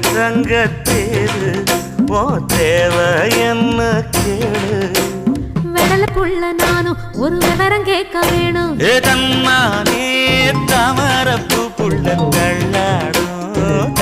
தங்கத்தேரு ஓ தேவை என்ன கேளு வெடல புள்ள நானும் ஒரு விவரம் கேட்க வேணும் தன்னானே தாமரப்பு புள்ள தள்ளாடும்